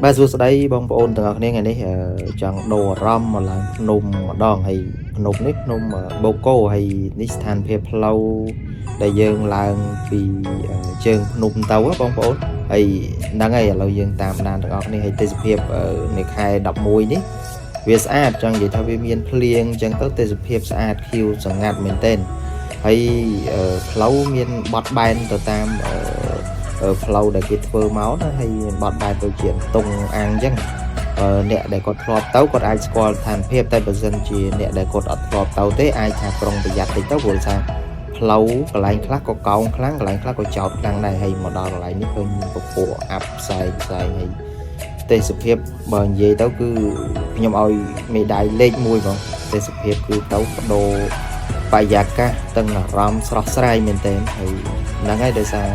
បាទសួស្តីបងប្អូនទាំងអស់គ្នាថ្ងៃនេះចង់ដូរអារម្មណ៍មកឡើងភ្នំម្ដងហើយភ្នំនេះភ្នំបូកូហើយនេះស្ថានភាពផ្លូវដែលយើងឡើងពីជើងភ្នំទៅបងប្អូនហើយហ្នឹងហើយឥឡូវយើងតាមដានទាំងអស់គ្នាហើយទេសភាពនៅខែ11នេះវាស្អាតចង់និយាយថាវាមានភ្លៀងអញ្ចឹងទៅទេសភាពស្អាតខៀវស្ងាត់មែនទែនហើយផ្លូវមានបត់បែនទៅតាមផ្លូវដែលគេធ្វើមកណាហើយមានបត់បែនទៅជាតុងអាំងអញ្ចឹងអ្នកដែលគាត់ធ្លាប់ទៅគាត់អាចស្គាល់ស្ថានភាពតែបើសិនជាអ្នកដែលគាត់អត់ធ្លាប់ទៅទេអាចថាប្រុងប្រយ័ត្នតិចទៅព្រោះថាផ្លូវកន្លែងខ្លះក៏កោងខ្លាំងកន្លែងខ្លះក៏ចោតខ្លាំងដែរហើយមកដល់កន្លែងនេះឃើញពពកអាប់ផ្សែងហើយទេសភាពបើនិយាយទៅគឺខ្ញុំឲ្យមេដាយលេខ1បងទេសភាពគឺទៅបដូរបរិយាកាសទាំងអារម្មណ៍ស្រស់ស្រាយមែនទែនហើយហ្នឹងហើយដោយសារ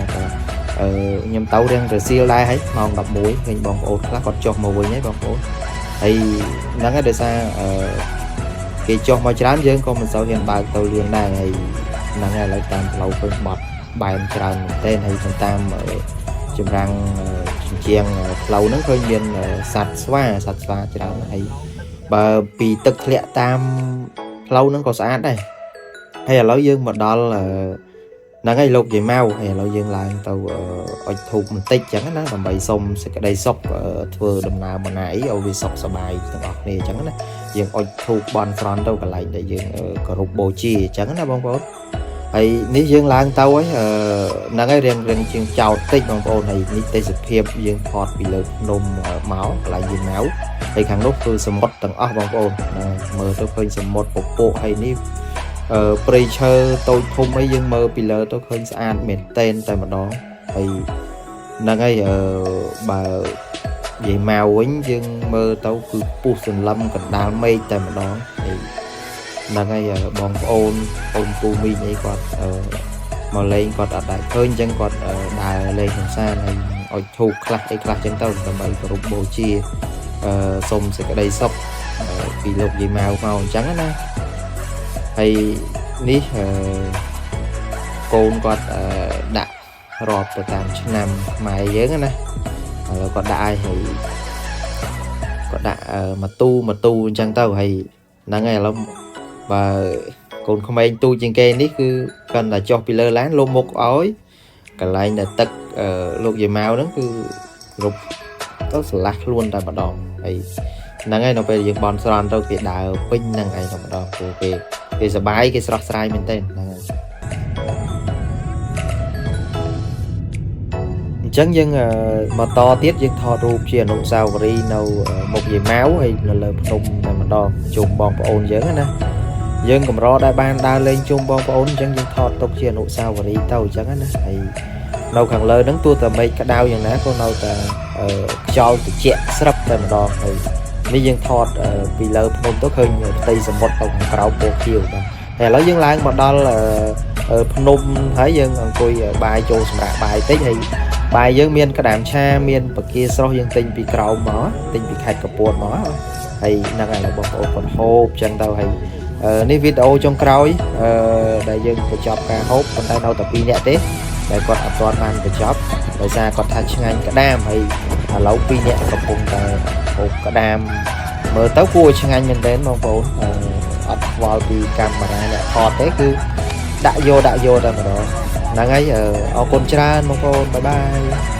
ខ្ញុំទៅរៀងរសៀលដែរហើយម៉ោង11ឃើញបងប្អូនខ្លះគាត់ចុះមកវិញហើយបងប្អូនហើយហ្នឹងហើយដោយសារគេចុះមកច្រើនយើងក៏មិនសូវហ៊ានបើកទៅលឿនដែរហើយហ្នឹងហើយឥឡូវតាមផ្លូវឃើញបត់បែនច្រើនមែនទែនហើយតាមចម្រាំងជញ្ជាំងផ្លូវហ្នឹងឃើញមានសត្វស្វាច្រើនហើយបើពីទឹកធ្លាក់តាមផ្លូវហ្នឹងក៏ស្អាតដែរហើយឥឡូវយើងមកដល់ហ្នឹងហើយលោកយាយម៉ៅហើយឥឡូវយើងឡើងទៅអុជធូបបន្តិចចឹងណាដើម្បីសុំសេចក្តីសុខធ្វើដំណើរមកណាអីឲ្យវាសុខសប្បាយទាំងអស់គ្នាចឹងណាយើងអុជធូបបន់ស្រន់ទៅកន្លែងដែលយើងគោរពបូជាចឹងណាបងប្អូនហើយនេះយើងឡើងទៅហើយហ្នឹងហើយរៀងជាងចោតតិចបងប្អូនហើយនេះទេសភាពយើងថតពីលើភ្នំមកកន្លែងយាយម៉ៅហើយខាងនោះគឺសមុទ្រទាំងអស់បងប្អូនមើលទៅឃើញសមុទ្រពពកហើយនេះព្រៃឈើតូចធំអីយើងមើលពីលើទៅឃើញស្អាតមែនតែនតែម្ដងហើយហ្នឹងហើយបើនិយាយមកវិញយើងមើលទៅគឺពុះសន្លឹមកណ្ដាលមេឃតែម្ដងហើយហ្នឹងហើយបងប្អូនពូមីងអីគាត់មកលេងគាត់អត់ដែរឃើញអញ្ចឹងគាត់ដើរលេងកម្សាន្តហើយអុជធូបខ្លះអីខ្លះអញ្ចឹងទៅដើម្បីគោរពបូជាសូមសេចក្តីសុខពីលោកយាយម៉ៅមកអញ្ចឹងណាហើយនេះកូនគាត់ដាក់រាប់ទៅតាមឆ្នាំខ្មែរយើងណាឥឡូវគាត់ដាក់ឲ្យហើយគាត់ដាក់មកទូអញ្ចឹងទៅហើយហ្នឹងហើយឥឡូវបើកូនក្មេងទូជាងគេនេះគឺគាត់តែចុះពីលើឡានលុបមុខឲ្យកន្លែងដែលទឹកលោកយាយម៉ៅហ្នឹងគឺគ្រប់ទៅឆ្លាស់ខ្លួនតែម្ដងហើយហ្នឹងហើយនៅពេលយើងបន់ស្រន់ទៅគេដើរពេញហ្នឹងឯងតែម្ដងព្រោះគេសប្បាយគេស្រស់ស្រាយមែនទែនហ្នឹងហើយអញ្ចឹងយើងបន្តទៀតយើងថតរូបជាអនុស្សាវរីយ៍នៅមុខយាយម៉ៅហើយនៅលើភ្នំតែម្ដងជុំបងប្អូនយើងណាយើងកម្រដែលបានដើរលេងជុំបងប្អូនអញ្ចឹងយើងថតទុកជាអនុស្សាវរីយ៍ទៅអញ្ចឹងណាហើយនៅខាងលើហ្នឹងទោះតែមេឃក្តៅយ៉ាងណាក៏នៅតែខ្យល់ត្រជាក់ស្រាប់តែម្ដងហើយនេះយើងថតពីលើភ្នំទៅឃើញផ្ទៃសមុទ្រទៅខាងក្រៅពណ៌ខៀវបាទហើយឥឡូវយើងឡើងមកដល់ភ្នំហើយយើងអង្គុយបាយចូលសម្រាប់បាយតិចហើយបាយយើងមានក្តាមឆាមានបកាស្រស់យើងទិញពីក្រៅមកទិញពីខេត្តកំពតមកហើយហ្នឹងហើយបងប្អូនគាត់ហូបចឹងទៅហើយនេះវីដេអូចុងក្រោយដែលយើងបញ្ចប់ការហូបប៉ុន្តែនៅតែ2នាក់ទេដែលគាត់អត់ទាន់បានបញ្ចប់ដោយសារគាត់ថាឆ្ងាញ់ក្តាមហើយឥឡូវ2នាក់កំពុងតែហូបក្តាមមើលទៅគួរឆ្ងាញ់មែនទែនបងប្អូនអត់ខ្វល់ពីកាមេរ៉ាអ្នកថតទេគឺដាក់យកតែម្ដងហ្នឹងហើយអរគុណច្រើនបងប្អូនបាយបាយ